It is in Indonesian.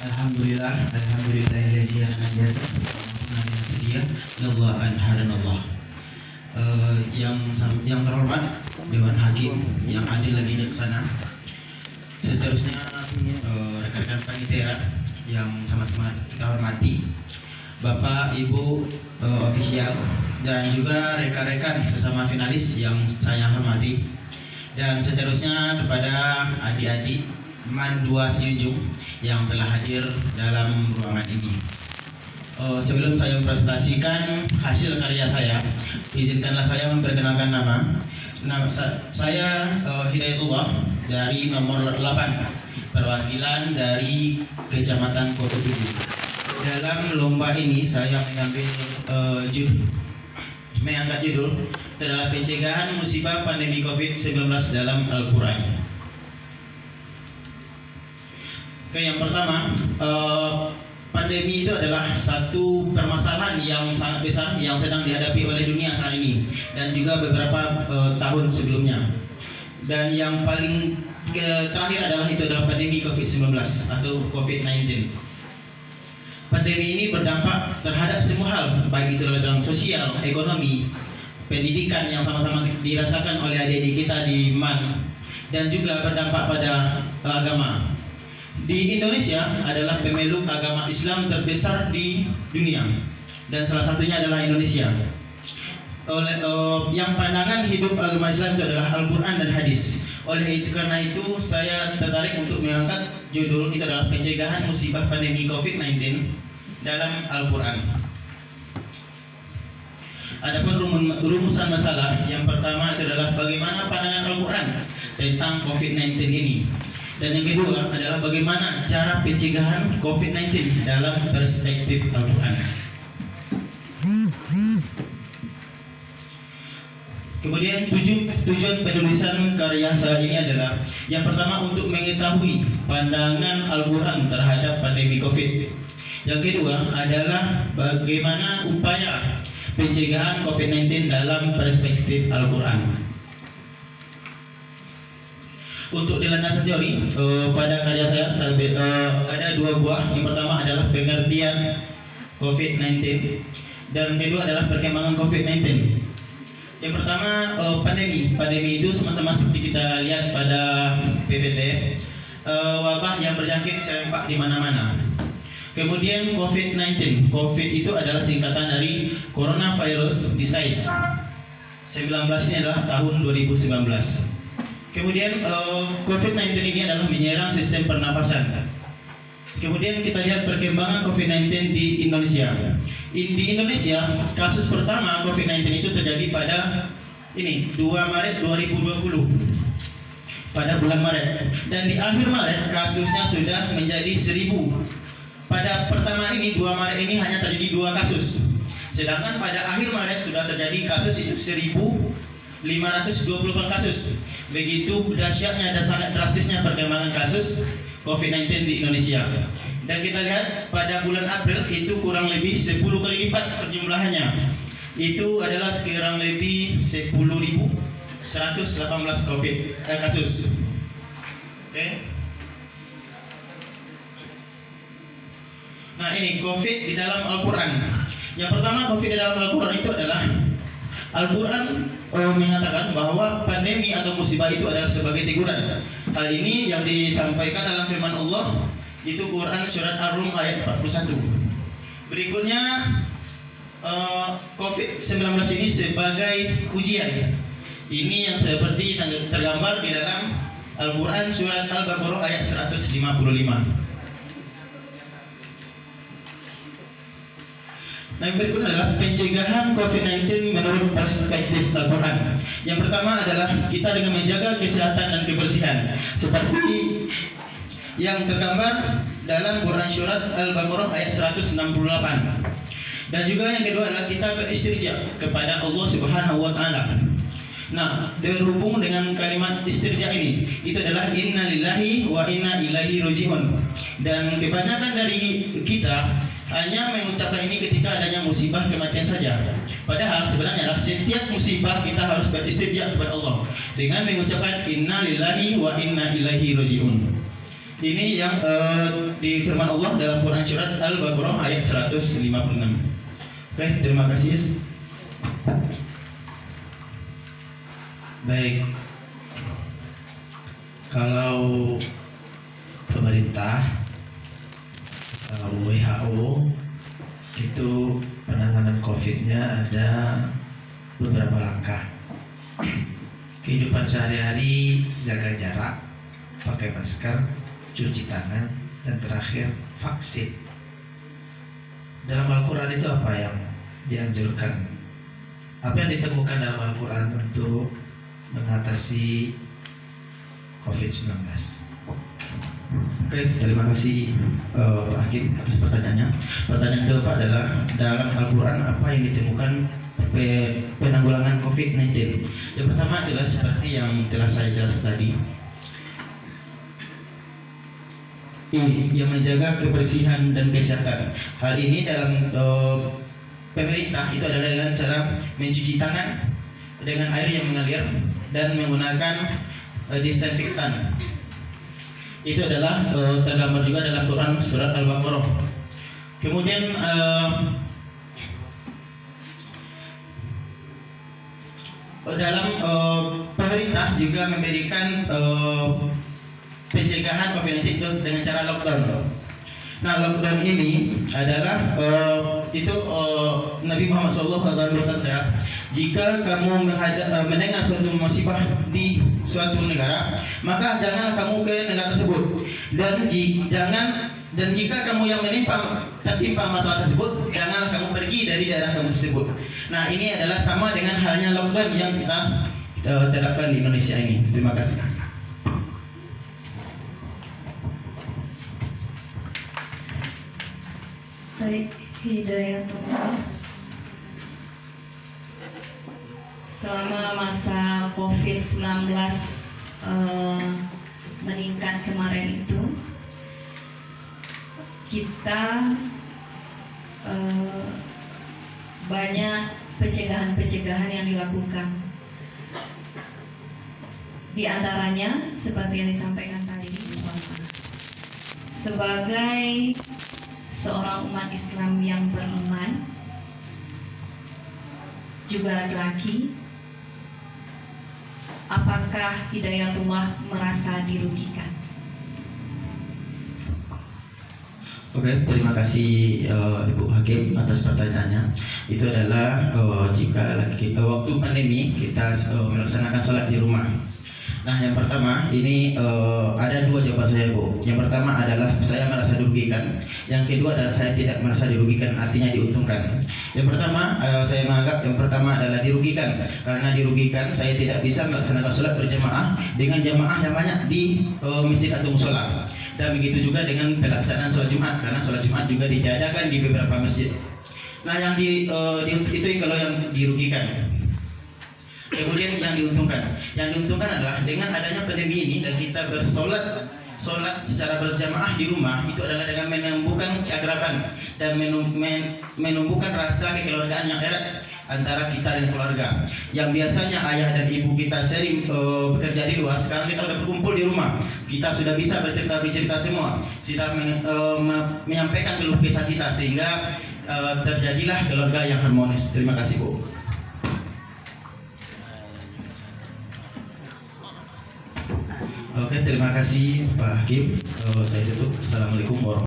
Alhamdulillahilladzi anjata dia Allah anharanallah. Yang terhormat Dewan Hakim yang adil lagi bijaksana. Seterusnya rekan-rekan panitia yang sama-sama kita hormati, Bapak, Ibu, ofisial, dan juga rekan-rekan sesama finalis yang saya hormati, dan seterusnya kepada adik-adik Man 2 Siujung yang telah hadir dalam ruangan ini. Sebelum saya mempresentasikan hasil karya saya, izinkanlah saya memperkenalkan nama. Saya Hidayatullah dari nomor 8, perwakilan dari Kecamatan Kota Tugu. Dalam lomba ini saya mengangkat judul adalah pencegahan musibah pandemi COVID-19 dalam Al-Quran. Oke, yang pertama, pandemi itu adalah satu permasalahan yang sangat besar yang sedang dihadapi oleh dunia saat ini dan juga beberapa tahun sebelumnya. Dan yang paling terakhir adalah pandemi COVID-19 atau COVID-19. Pandemi ini berdampak terhadap semua hal, baik itu dalam sosial, ekonomi, pendidikan yang sama-sama dirasakan oleh adik-adik kita di MAN, dan juga berdampak pada agama. Di Indonesia adalah pemeluk agama Islam terbesar di dunia, dan salah satunya adalah Indonesia. Yang pandangan hidup agama Islam itu adalah Al-Quran dan hadis. Karena itu saya tertarik untuk mengangkat judul itu adalah pencegahan musibah pandemi COVID-19 dalam Al-Quran. Adapun rumusan masalah yang pertama itu adalah bagaimana pandangan Al-Quran tentang COVID-19 ini. Dan yang kedua adalah bagaimana cara pencegahan COVID-19 dalam perspektif Al-Quran. Kemudian tujuan penulisan karya saya ini adalah yang pertama untuk mengetahui pandangan Al-Quran terhadap pandemi COVID. Yang kedua adalah bagaimana upaya pencegahan COVID-19 dalam perspektif Al-Quran. Untuk di landasan teori, pada karya saya ada dua buah. Yang pertama adalah pengertian COVID-19 dan kedua adalah perkembangan COVID-19. Yang pertama, pandemi itu sama-sama seperti kita lihat pada PPT, wabah yang berjangkit serempak di mana-mana. Kemudian COVID-19, COVID itu adalah singkatan dari Coronavirus Disease. 19 ini adalah tahun 2019. Kemudian COVID-19 ini adalah menyerang sistem pernafasan. Kemudian kita lihat perkembangan COVID-19 di Indonesia. Di Indonesia, kasus pertama COVID-19 itu terjadi pada 2 Maret 2020. Pada bulan Maret. Dan di akhir Maret kasusnya sudah menjadi 1000. Pada pertama ini 2 Maret ini hanya terjadi 2 kasus. Sedangkan pada akhir Maret sudah terjadi kasus itu 1524 kasus. Begitu dahsyatnya dan sangat drastisnya perkembangan kasus COVID-19 di Indonesia. Dan kita lihat pada bulan April itu kurang lebih 10 kali lipat perjumlahannya. Itu adalah sekarang lebih 10.118 kasus. Oke. Nah, ini COVID di dalam Al-Quran. Yang pertama, COVID di dalam Al-Quran itu adalah Al-Quran mengatakan bahwa pandemi atau musibah itu adalah sebagai teguran. Hal ini yang disampaikan dalam firman Allah, itu Quran surat Ar-Rum ayat 41. Berikutnya, COVID-19 ini sebagai ujian. Ini yang seperti tergambar di dalam Al-Quran surat Al-Baqarah ayat 155. Nah, yang berikutnya adalah pencegahan COVID-19 menurut perspektif Al-Quran. Yang pertama adalah kita dengan menjaga kesehatan dan kebersihan, seperti yang tergambar dalam Quran surat Al-Baqarah ayat 168. Dan juga yang kedua adalah kita beristirja kepada Allah Subhanahu wa Ta'ala. Nah, berhubung dengan kalimat istirja ini, itu adalah inna lillahi wa inna ilaihi raji'un. Dan kebanyakan dari kita hanya mengucapkan ini ketika adanya musibah kematian saja. Padahal sebenarnya adalah setiap musibah kita harus beristirja kepada Allah dengan mengucapkan inna lillahi wa inna ilaihi raji'un. Ini yang di firman Allah dalam Quran surat Al-Baqarah ayat 156. Oke, terima kasih. Baik. Kalau pemerintah WHO itu penanganan COVID-nya ada beberapa langkah. Kehidupan sehari-hari, jaga jarak, pakai masker, cuci tangan, dan terakhir vaksin. Dalam Al-Quran itu apa yang dianjurkan? Apa yang ditemukan dalam Al-Quran untuk mengatasi COVID-19? Oke, terima kasih Pak Hakim atas pertanyaannya. Pertanyaan kedua adalah dalam Al-Quran apa yang ditemukan penanggulangan COVID-19? Yang pertama adalah seperti yang telah saya jelaskan tadi, yang menjaga kebersihan dan kesehatan. Hal ini dalam pemerintah itu adalah dengan cara mencuci tangan dengan air yang mengalir dan menggunakan disinfektan. Itu adalah tergambar juga dalam Quran surat Al-Baqarah. Kemudian dalam pemerintah juga memberikan pencegahan COVID-19 itu dengan cara lockdown. Nah, lockdown ini adalah Nabi Muhammad SAW bersabda, jika kamu mendengar suatu musibah di suatu negara, maka janganlah kamu ke negara tersebut, dan jika kamu yang tertimpa masalah tersebut, janganlah kamu pergi dari daerah kamu tersebut. Nah, ini adalah sama dengan halnya lockdown yang kita terapkan di Indonesia ini. Terima kasih. Baik, Hidayatullah. Selama masa COVID-19 meningkat kemarin itu, kita banyak pencegahan-pencegahan yang dilakukan. Di antaranya seperti yang disampaikan tadi, sebagai seorang umat Islam yang beriman, juga laki-laki, apakah Hidayatullah merasa dirugikan? Oke, terima kasih Ibu Hakim atas pertanyaannya. Itu adalah jika waktu pandemi kita melaksanakan sholat di rumah. Nah, yang pertama ini ada dua jawaban saya, Bu. Yang pertama adalah saya merasa dirugikan. Yang kedua adalah saya tidak merasa dirugikan, artinya diuntungkan. Yang pertama saya menganggap yang pertama adalah dirugikan. Karena dirugikan saya tidak bisa melaksanakan sholat berjamaah dengan jamaah yang banyak di masjid atau musola. Dan begitu juga dengan pelaksanaan sholat Jumat, karena sholat Jumat juga ditiadakan di beberapa masjid. Nah, yang itu kalau yang dirugikan. Kemudian yang diuntungkan adalah dengan adanya pandemi ini dan kita bersolat secara berjamaah di rumah, itu adalah dengan menumbuhkan keakraban dan menumbuhkan rasa kekeluargaan yang erat antara kita dan keluarga. Yang biasanya ayah dan ibu kita sering bekerja di luar, sekarang kita sudah berkumpul di rumah. Kita sudah bisa bercerita semua, sudah menyampaikan keluh kesah kita, sehingga terjadilah keluarga yang harmonis. Terima kasih, Bu. Oke, terima kasih Pak Hakim. Saya tutup. Assalamualaikum warahmatullahi wabarakatuh.